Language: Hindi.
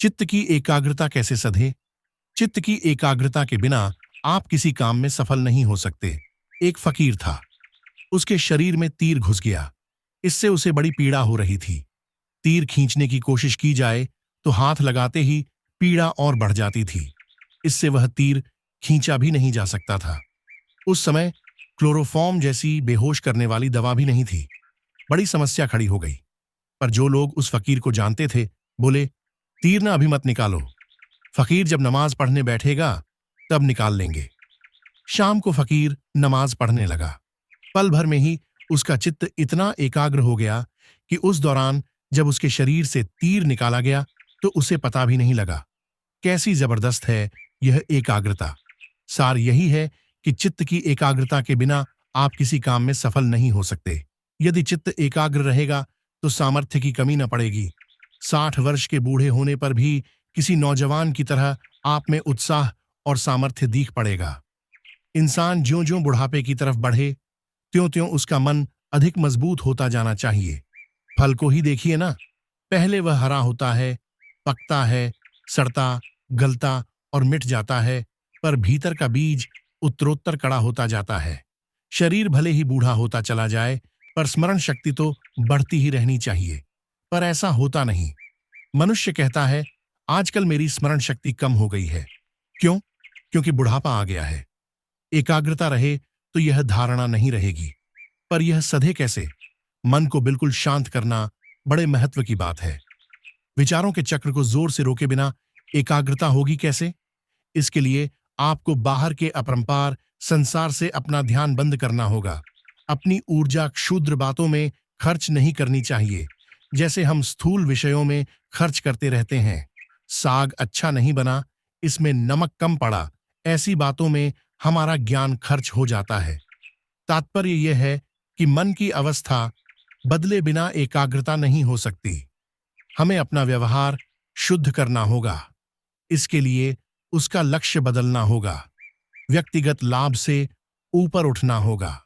चित्त की एकाग्रता कैसे सधे? चित्त की एकाग्रता के बिना आप किसी काम में सफल नहीं हो सकते। एक फकीर था। उसके शरीर में तीर घुस गया। इससे उसे बड़ी पीड़ा हो रही थी। तीर खींचने की कोशिश की जाए तो हाथ लगाते ही पीड़ा और बढ़ जाती थी। इससे वह तीर खींचा भी नहीं जा सकता था। उस समय क्लोरोफॉर्म जैसी बेहोश करने वाली दवा भी नहीं थी। बड़ी समस्या खड़ी हो गई। पर जो लोग उस फकीर को जानते थे बोले, तीर ना अभी मत निकालो। फकीर जब नमाज पढ़ने बैठेगा तब निकाल लेंगे। शाम को फकीर नमाज पढ़ने लगा। पल भर में ही उसका चित्त इतना एकाग्र हो गया कि उस दौरान जब उसके शरीर से तीर निकाला गया तो उसे पता भी नहीं लगा। कैसी जबरदस्त है यह एकाग्रता। सार यही है कि चित्त की एकाग्रता के बिना आप किसी काम में सफल नहीं हो सकते। यदि चित्त एकाग्र रहेगा तो सामर्थ्य की कमी न पड़ेगी। 60 वर्ष के बूढ़े होने पर भी किसी नौजवान की तरह आप में उत्साह और सामर्थ्य दिख पड़ेगा। इंसान ज्यों-ज्यों बुढ़ापे की तरफ बढ़े त्यों-त्यों उसका मन अधिक मजबूत होता जाना चाहिए। फल को ही देखिए ना। पहले वह हरा होता है, पकता है, सड़ता, गलता और मिट जाता है, पर भीतर का बीज उत्तरोत्तर कड़ा होता जाता है। शरीर भले ही बूढ़ा होता चला जाए, पर स्मरण शक्ति तो बढ़ती ही रहनी चाहिए। पर ऐसा होता नहीं। मनुष्य कहता है, आजकल मेरी स्मरण शक्ति कम हो गई है। क्यों? क्योंकि बुढ़ापा आ गया है। एकाग्रता रहे तो यह धारणा नहीं रहेगी। पर यह सधे कैसे? मन को बिल्कुल शांत करना बड़े महत्व की बात है। विचारों के चक्र को जोर से रोके बिना एकाग्रता होगी कैसे? इसके लिए आपको बाहर के अपरंपार संसार से अपना ध्यान बंद करना होगा। अपनी ऊर्जा क्षुद्र बातों में खर्च नहीं करनी चाहिए, जैसे हम स्थूल विषयों में खर्च करते रहते हैं। साग अच्छा नहीं बना, इसमें नमक कम पड़ा, ऐसी बातों में हमारा ज्ञान खर्च हो जाता है। तात्पर्य यह है कि मन की अवस्था बदले बिना एकाग्रता नहीं हो सकती। हमें अपना व्यवहार शुद्ध करना होगा। इसके लिए उसका लक्ष्य बदलना होगा। व्यक्तिगत लाभ से ऊपर उठना होगा।